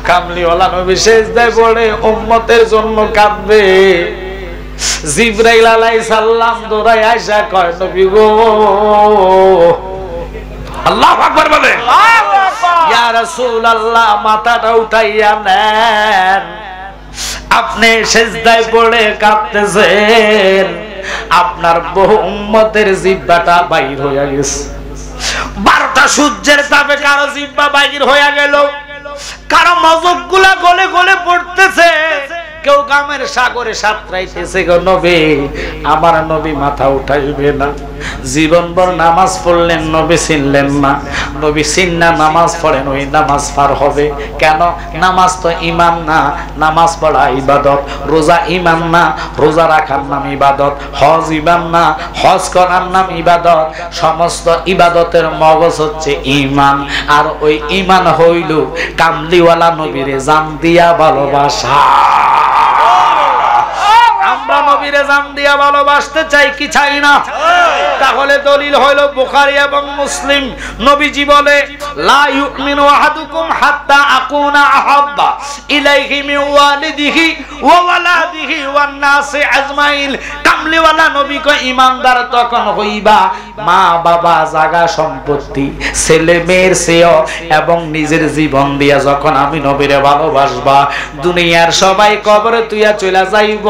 S1: কামলিওয়ালা নবী সিজদায় পড়ে উম্মতের জন্য কাঁদবে। জিবরাইল আলাইহিস সালাম দৌড়ায় আয়েশা কয়, নবী গো, আল্লাহু আকবার বলে, আল্লাহু আকবার, ইয়া রাসূলুল্লাহ মাথাটা উঠাইয়া নেন, আপনি সিজদায় পড়ে কাঁদতেছেন, আপনার বহু উম্মতের জিহ্বাটা বাইর হয়ে গেছে। 12টা সূর্যের তাপে কারো জিহ্বা বাইর হয়ে গেল, কারো মজকগুলা গলে গলে পড়তেছে, কেউ গামের সাগরে সাঁতরাইতেছে। গো নবী, আমার নবী মাথা উঠাইবে না। জীবনভর নামাজ পড়লেন, নবী চিনলেন না। নবী চিন্না নামাজ পড়েন, ওই নামাজ পার হবে কেন? নামাজ তো ঈমান না, নামাজ পড়া ইবাদত। রোজা ঈমান না, রোজা রাখার নাম ইবাদত। হজ ঈমান না, হজ করার নাম ইবাদত। সমস্ত ইবাদতের মগজ হচ্ছে ঈমান। আর ওই ঈমান হইল কামলিওয়ালা নবীরে জান দিয়া ভালোবাসা। আমরা নবীরে জান দিয়া ভালোবাসতে চাই কি চাই না? তাহলে দলিল হইল বুখারী এবং মুসলিম। নবীজি বলে, লা ইউমিনু আহাদুকুম হাত্তা আকুনা আহাব্বা ইলাইহি মিন ওয়ালিদিহি ওয়া ওয়ালাদিহি ওয়ান নাসি আজমাইন। কামলিওয়ালা নবী কয়, ঈমানদার তখন হইবা মা বাবা, জায়গা সম্পত্তি, ছেলে মেয়ের চেয়েও এবং নিজের জীবন দিয়া যখন আমি নবীরে ভালোবাসবা, দুনিয়ার সবাই কবরে তুইয়া চলে যাইব,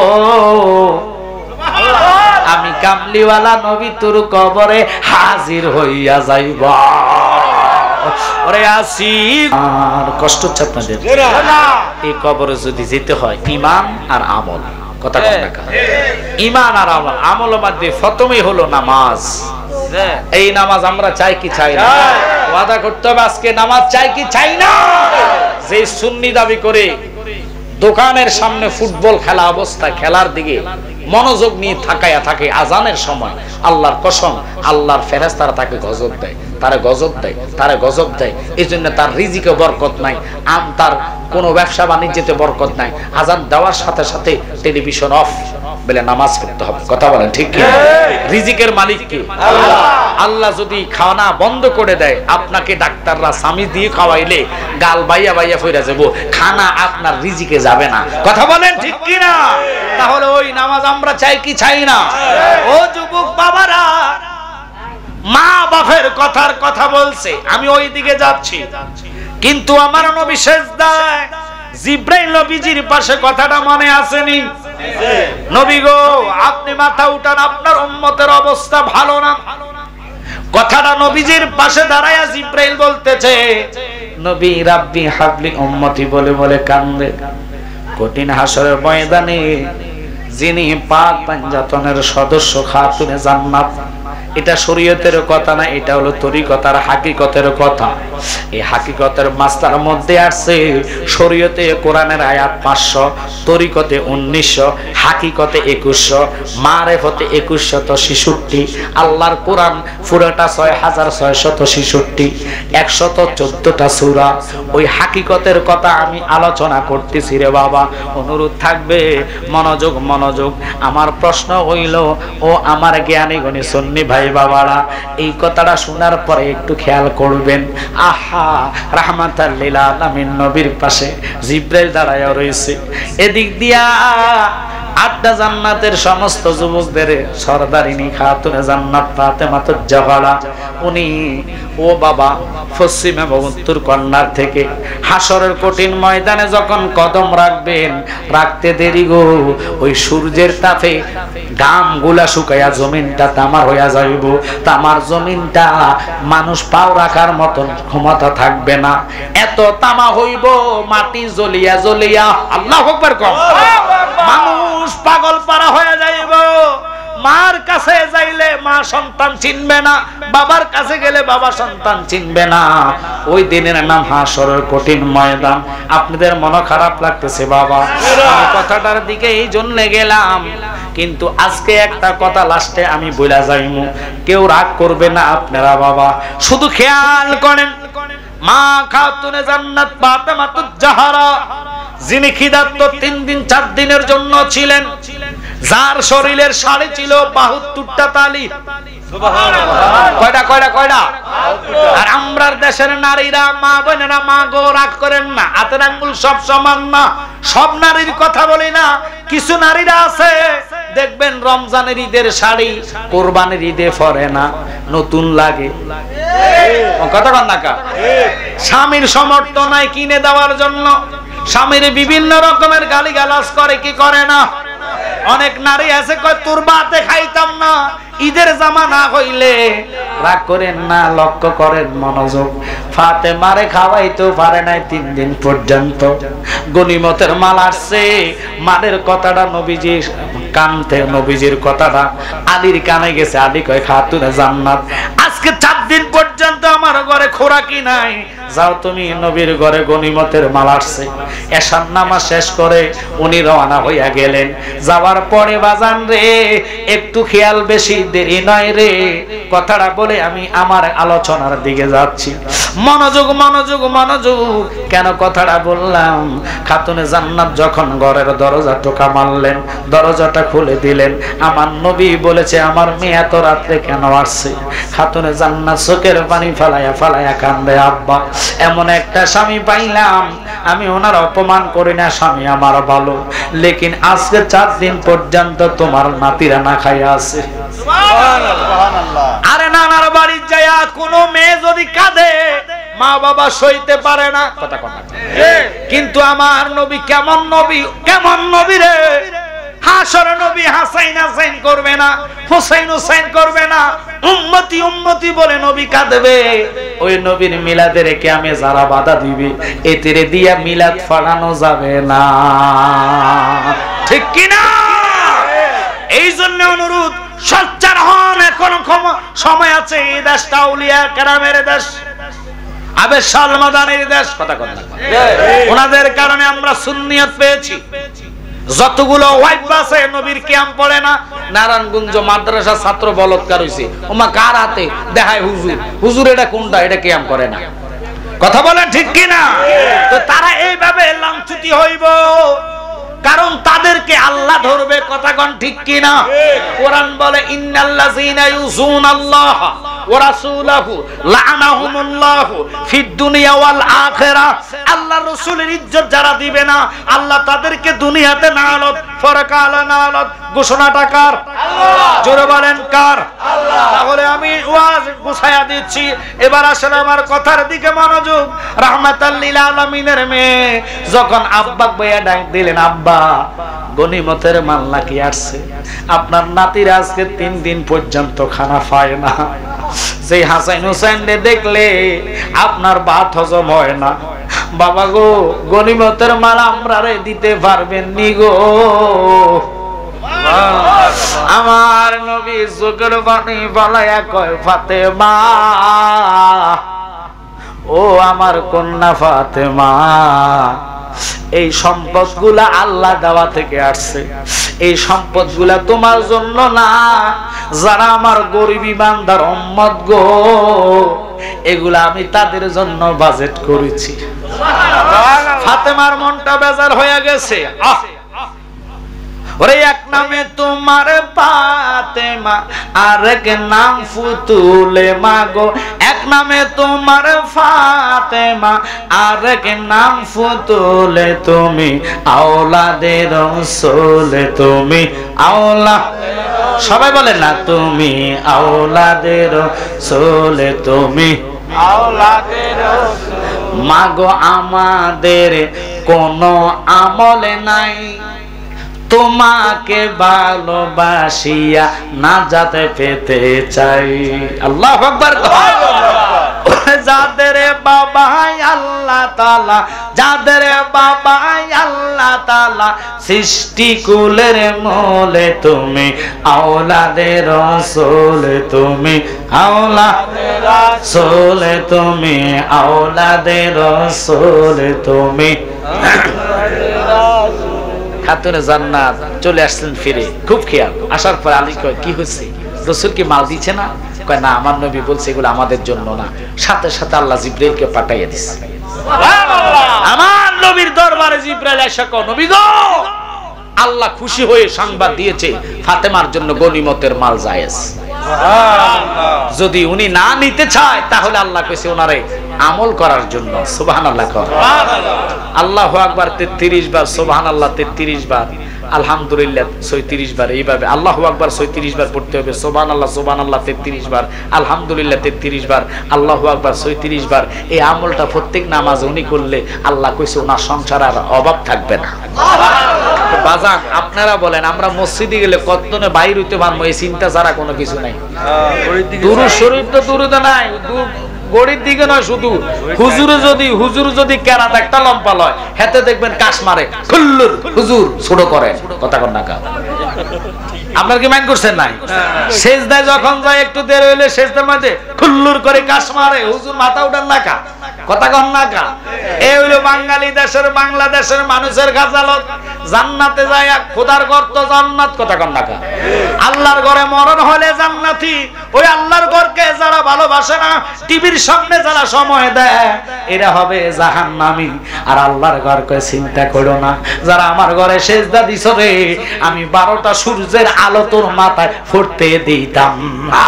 S1: আমি কামলিওয়ালা নবী তোর কবরে হাজির হইয়া যাইব। ওরে আসি, আর কষ্ট হচ্ছে আপনাদের? এই কবরে যদি যেতে হয় ঈমান আর আমল, কথা কথা, ঈমান আর আমল। আমল মধ্যে প্রথমেই হলো নামাজ। এই নামাজ আমরা চাই কি চাই না? ওয়াদা করতে হবে আজকে নামাজ চাই কি চাই না? যে সুন্নি দাবি করে দোকানের সামনে ফুটবল খেলা অবস্থায় খেলার দিকে মনোযোগ নিয়ে থাকায়া থাকে, আজানের সময় আল্লাহর কসম, আল্লাহর ফেরেশতারা তাকে গজব দেয়, তারে গজব দেয়, তারে গজব দেয়। এই জন্য তার রিজিকে বরকত নাই, তার কোনো ব্যবসা বাণিজ্যতে বরকত নাই। আজান দেওয়ার সাথে সাথে টেলিভিশন অফ, বলে নামাজ পড়তে হবে। কথা বলেন ঠিক কি? রিজিকের মালিক কে? আল্লাহ। আল্লাহ যদি খাওয়া বন্ধ করে দেয়, আপনাকে ডাক্তাররা স্বামী দিয়ে খাওয়াইলে গাল বাইয়া বাইয়া ফিরে যাবো, খানা আপনার রিজিকে যাবে না। কথা বলেন ঠিক কি না? তাহলে ওই নামাজ আমরা চাই কি চাই না? ও যুবক বাবারা, মা বাপের কথার কথা বলছে, আমি ওই দিকে যাচ্ছি, কিন্তু আমার নবী সিজদায়, জিবরাইল নবীজির পাশে কথাটা মনে আসেনি? নবী গো, আপনি মাথা উঠান, আপনার উম্মতের অবস্থা ভালো না। কথাটা নবীজির পাশে দাঁড়ায়া জিবরাইল বলতেছে, নবী রাব্বি হাবলি উম্মতি বলে বলে কান্দে। কঠিন হাসরের ময়দানে যিনি পাক পাঞ্জাতনের সদস্য খাতুনে জান্নাত, এটা শরীয়তের কথা না, এটা হলো তরিকতার হাকিকতের কথা। এই হাকিকতের মাসলার মধ্যে আছে শরীয়তে কোরআনের আয়াত 500, তরিকতে 1900, হাকিকতে 2100, মারেফতে 2166, আল্লাহর কোরআন পুরোটা 6666, 114টা সূরা। ওই হাকিকতের কথা আমি আলোচনা করতেছি রে বাবা, অনুরোধ থাকবে মনোযোগ মনোযোগ। আমার প্রশ্ন হইল, ও আমার জ্ঞানী গণী সুন্নি ভাই বাবারা, এই কথাটা শোনার পরে একটু খেয়াল করবেন। আহা, রাহমাতাল লিল আলামিন নবীর পাশে জিবরাইল দাঁড়ায় রয়েছে। এদিক দিয়া 8টা জান্নাতের সমস্ত যুবকদের সরদারিনী খাতুনে জান্নাত ফাতেমাতুজ জাহরা, উনি ও বাবা পশ্চিম এবং উত্তর কর্নার থেকে হাসরের কঠিন ময়দানে যখন কদম রাখবেন, রাখতে দেরি গো, ওই সূর্যের তাপে ঘামগুলা শুকাইয়া জমিনটা তামার হইয়া যাইব। তামার জমিনটা মানুষ পাও রাখার মতন ক্ষমতা থাকবে না, এত তামা হইব, মাটি জ্বলিয়া জ্বলিয়া, আল্লাহু আকবার কও, মানুষ পাগল পারা হয়ে যাইব। মার কাছে যাইলে মা সন্তান চিনবে না, বাবার কাছে গেলে বাবা সন্তান চিনবে না। ওই দিনের নাম হাসরের কঠিন ময়দান। আপনাদের মন খারাপ লাগতেছে বাবা, আমি কথাটার দিকে এই জন্য গেলাম, কিন্তু আজকে একটা কথা লাস্টে আমি বইলা যাইমু, কেউ রাগ করবে না আপনারা বাবা, শুধু খেয়াল করেন। মা খাতুনে জান্নাত ফাতেমাতুজ জাহরা, যিনি খিদার্ত 3 দিন 4 দিনের জন্য ছিলেন, যার শরীরের শাড়ি ছিল 72টা তালি, কয়টা কয়টা কয়টা। আর আমরার দেশের নারীরা, মা বোনেরা, মা গো রাগ করেন না, হাতের আঙ্গুল সব সমান না, সব নারীর কথা বলি না। কিছু নারীরা আছে দেখবেন রমজানের ঈদের শাড়ি কোরবানির ঈদে পরে না, নতুন লাগে, কথা কন না কা। স্বামীর সামর্থ্য নাই কিনে দেওয়ার জন্য, স্বামীর বিভিন্ন রকমের গালিগালাজ করে, কি করে না। অনেক নারী আছে কয় তোর বাতে খাইতাম না, ঈদের জামা না হইলে। রাগ করেন না, লক্ষ্য করেন, মনোযোগ। ফাতেমারে খাওয়াইতেও পারে নাই 3 দিন পর্যন্ত। গনিমতের মাল আসছে, মালের কথাটা নবীজি কানতে, নবীজির কথাটা আলীর কানে গেছে। আলী কয় খাতুনে জান্নাত, আজকে 4 দিন পর্যন্ত আমার ঘরে খোরাকি নাই, যাও তুমি নবীর ঘরে, গনিমতের মাল আসছে। এশার নামাজ শেষ করে উনি রওনা হইয়া গেলেন। যাওয়ার পরে বাজান রে, একটু খেয়াল, বেশি দেরি নয় রে, কথাটা বলে আমি আমার আলোচনার দিকে যাচ্ছি। মনোযোগ মনোযোগ মনোযোগ। কেন কথাটা বললাম? খাতুনে জান্নাত যখন ঘরের দরজা টোকা মারলেন, দরজাটা খুলে দিলেন, আমার নবী বলেছে আমার মেয়ে এত রাত্রে কেন আসছে? খাতুনে জান্নাত চোখের পানি ফালাইয়া ফালাইয়া কান্দে, আব্বা এমন একটা স্বামী পাইলাম, আমি ওনার অপমান করি না, স্বামী আমার ভালো, লেকিন আজকে 4 দিন পর্যন্ত তোমার নাতিরা না খাইয়া আছে। আরে নানার বাড়ি যাইয়া কোন মেয়ে যদি কাঁদে, মা বাবা সইতে পারে না, কথা কথা। কিন্তু আমার নবী কেমন নবী, কেমন নবী রে! হাসরে নবী হাসাইন হাসাইন করবে না, হুসাইন হুসাইন করবে না, উম্মতি উম্মতি বলে নবী কাঁদবে। ওই নবীর মিলাদে রেখে আমি যারা বাধা দিবে, এতেরে দিয়া মিলাদ ফাড়ানো যাবে না, ঠিক কি না? এই জন্য অনুরোধ, সোচ্চার হন, এখনো সময় আছে। এই দেশটা আউলিয়া কেরামের দেশ, আবে সালমাদানের দেশ, কথা কথা। ওনাদের কারণে আমরা সুন্নিয়ত পেয়েছি। যতগুলো ওয়াইফ আছে নবীর কিয়াম পড়ে না, নারায়ণগঞ্জ মাদ্রাসা ছাত্র বলৎকার হইছে, ওমা কার হাতে দেখায় হুজুর, হুজুর এটা কোনটা, এটা কিয়াম করে না, কথা বলেন ঠিক কি না? তো তারা এইভাবে লাঞ্ছিত হইব, কারণ তাদেরকে আল্লাহ ধরবে, কথা কোন ঠিক কি না? কোরআন বলে ইন্নাল্লাযীনা ইউযুনাল্লাহ ওয়া রাসূলাহু লাআনাহুমুল্লাহু ফিদ দুনিয়া ওয়াল আখিরাহ। আল্লাহ রাসূলের ইজ্জত যারা দিবে না, আল্লাহ তাদেরকে দুনিয়াতে নালত ফরকালে নালত। ঘোষণাটা কার? আল্লাহ। জোরে বলেন কার? আল্লাহ। তাহলে আমি ওয়াজ গুছায়া দিচ্ছি, এবার আসলে আমার কথার দিকে মনোযোগ। রাহমাতাল লিল আলামিনের মেয়ে যখন আব্বা বইয়া ডাক দিলেন, আব্বা গনিমতের মাল নাকি আসছে, আপনার নাতিরা আজকে 3 দিন পর্যন্ত খানা পায় না। সেই হাসান হুসাইনকে দেখলে আপনার ভাত হজম হয় না। বাবা গো, গনিমতের মাল আমরা দিতে পারবেন নি গো? আমার নবী চোখের পানি বালায়া কয় ফাতেমা, ও আমার কন্যা ফাতেমা, এই সম্পদগুলা আল্লাহ দেওয়া থেকে আসছে, এই সম্পদগুলা তোমার জন্য না, যারা আমার গরিবী বান্দার উম্মত গো, এগুলা আমি তাদের জন্য বাজেট করেছি। ফাতেমার মনটা বেজার হয়ে গেছে। ওরে এক নামে তোমার ফাতেমা, আর এক নাম ফুতুলে মাগো, এক নামে তোমার ফাতেমা, আর এক নাম ফুতুলে, তুমি আওলাদে রাসূল, তুমি আওলাদ, সবাই বলে না, তুমি আওলাদে রাসূল, তুমি আওলাদে রাসূল। মাগো আমাদের কোনো আমলে নাই, তোমাকে ভালোবাসিয়া নাজাত পেতে চাই। আল্লাহু আকবার। যাদের বাবা আল্লাহ তাআলা, যাদের বাবা আল্লাহ তাআলা, সৃষ্টি কুলের মূলে, তুমি আওলাদে রাসূল, তুমি আওলাদে রাসূল, তুমি আওলাদে রাসূল, তুমি খাতুনে জান্নাত। চলে আসলেন ফিরে, খুব খেয়াল। আসার পর আলী কয় কি হয়েছে, রাসূল কি মাল দিচ্ছে না? কয় না, আমার নবী বলছে এগুলো আমাদের জন্য না। সাথে সাথে আল্লাহ জিবরাইলকে পাঠাইয়া দিয়েছে। আমার নবীর দরবারে জিবরাইল এসে কয়, নবী গো, আল্লাহ খুশি হয়ে সংবাদ দিয়েছে ফাতেমার জন্য গনিমতের মাল জায়েজ। যদি উনি না নিতে চায় তাহলে আল্লাহ কইছে ওনারে আমল করার জন্য। সুবহানাল্লাহ। আল্লাহু আকবার 33 বার, সুবহানাল্লাহ 33 বার, আলহামদুলিল্লাহ 36 বার, এইভাবে আল্লাহু আকবার 36 বার পড়তে হবে, সুবহানাল্লাহ সুবহানাল্লাহ 33 বার, আলহামদুলিল্লাহ 33 বার, আল্লাহু আকবার 36 বার। এই আমলটা প্রত্যেক নামাজে উনি করলে আল্লাহ কইছে ওনার সংসার আর অভাব থাকবে না। বাজান আপনারা বলেন, আমরা মসজিদে গেলে কতজনে বাইর হইতে পারবো, এই চিন্তা ছাড়া কোনো কিছু নাই। দুরূদ শরীফ তো দূরতে নাই, গড়ির দিকে নয়, শুধু হুজুর যদি কেরাত একটা লম্পা লয়, হেতে দেখবেন কাশ মারে, খুল্লুর হুজুর ছোট করেন, কথা কন না কা। আপনার কি মাইন্ড করছেন নাই? সেজদায় যখন যায় একটু দেরি হইলে সেজদার মধ্যে খুল্লুর করে কাশ মারে, হুজুর মাথা উঠান না কা, কথা কন না কা। এই হইলো বাঙালি দেশের, বাংলাদেশের মানুষের গাজালত। জান্নাতে যায় খোদার ঘর তো জান্নাত, কথা কন না কা। আল্লাহর ঘরে মরণ হলে জান্নাতি। ওই আল্লাহর ঘরকে যারা ভালোবাসে না, টিভির সামনে যারা সময় দেয়, এরা হবে জাহান্নামী। আর আল্লাহর ঘরকে চিন্তা করো না, যারা আমার ঘরে সেজদা দিছ রে, আমি 12টা সূর্যের আলো তোর মাথায় ফুটতে দিতাম না।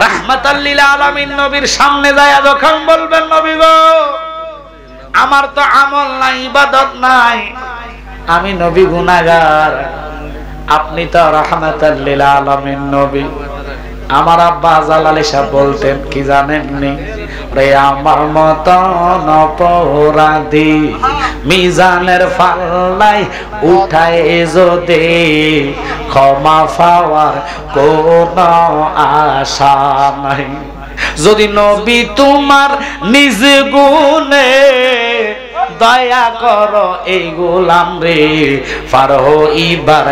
S1: রাহমাতাল লিল আলামিন নবীর সামনে যায় যখন বলবেন, নবী গো, আমার তো আমল নাই, ইবাদত নাই, আমি নবী গুনাহগার, আপনি তো রাহমাতাল লিল আলামিন নবী। আমার আব্বা জালালি সাহেব বলতেন কি জানেননি, রে আমার মতন অপরাধী মিজানের পাল্লায় উঠায় যদি ক্ষমা পাওয়ার কোনো আশা নাই। যদি নবী তোমার নিজ গুণে দয়া করো এই গোলাম রে, পার হইবার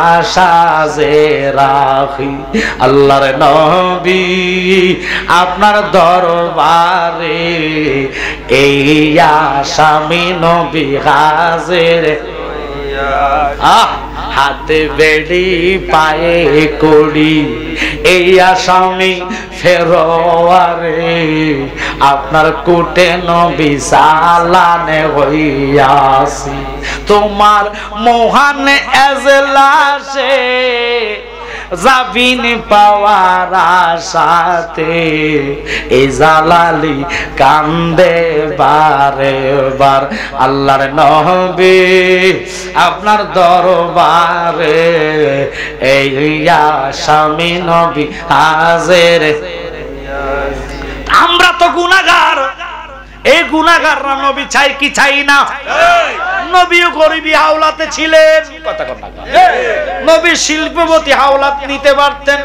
S1: আশা যে রাখি। আল্লাহর নবী আপনার দরবারে এই আসামি নবী হাজির। হাতে বেড়ি পায়ে কড়ি, এই আসামি ফেরোয়ারে আপনার কোটে নবী সালানে হইয়াছি। তোমার মহান এজলাসে জাবিন পাওয়ার আশাতে এই জালালি কান্দে বারে বার। আল্লাহর নবী আপনার দরবারে এই আসামি নবী হাজির। আমরা তো গুনাহগার, এই গুনাহগাররা নবী চাই কি চাই না? নবীও গরিবী হাওলাতে ছিলেন, কথা কথা নবী শিল্পপতি হাওলাত নিতে পারতেন।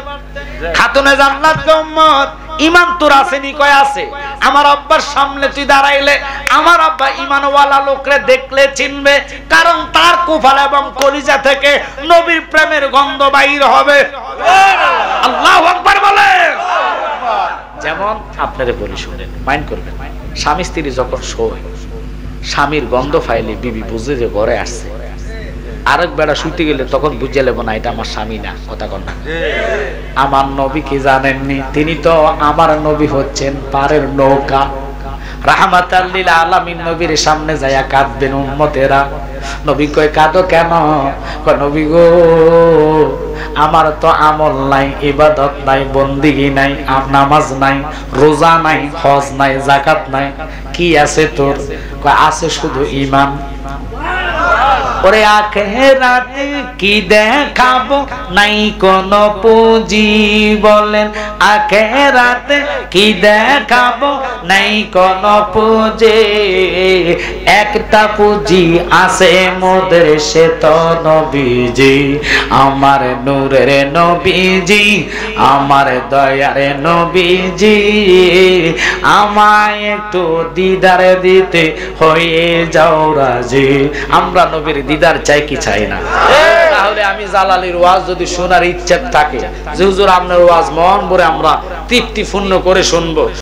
S1: খাতুনে জান্নাত উম্মত, ঈমান তোর আসেনি? কয় আছে। আমার আব্বার সামনে তুই দাঁড়াইলে আমার আব্বা ঈমানওয়ালা লোকরে দেখলে চিনবে, কারণ তার কুফাল এবং কলিজা থেকে নবীর প্রেমের গন্ধ বাইর হবে। আল্লাহু আকবার বলে। যেমন আপনারে বলি, শুনেন, মাইন্ড করবেন, স্বামী স্ত্রী যখন শোয়, স্বামীর গন্ধ ফাইলে বিবি বুঝে যে ঘরে আসছে, আরেক বেড়া শুইতে গেলে তখন বুঝে লেব না এটা আমার স্বামী না, কথা কন না। আমার নবী কি জানেননি? তিনি তো আমার নবী হচ্ছেন পারের নৌকা, রাহমাতাল লিল আলামিন। নবীর সামনে যায়া কাঁদবেন উম্মতেরা। নবী কয় কাঁদো কেন? কয় নবী গো, আমার তো আমল নাই, ইবাদত নাই, বন্দিগি নাই, নামাজ নাই, রোজা নাই, হজ নাই, যাকাত নাই, কি আছে তোর? কয় আছে শুধু ঈমান। ওরে আখিরাতে কি দেখাবো, নাই কোন পুঁজি, বলেন আখিরাতে কি দেখাবো, নাই কোন পুঁজি, একটা পুঁজি আছে মোদের, সে তো নবীজি, আমার নূরের নবীজি, আমার দয়ার নবীজি, আমায় একটু দিদার দিতে হয়ে যাও রাজি। আমরা নবীর দিদার চাই কি চাই না? তাহলে আমি জালালির ওয়াজ যদি শোনার ইচ্ছা থাকে যে হুজুর আপনার ওয়াজ মন ভরে আমরা তৃপ্তিপূর্ণ করে শুনবো,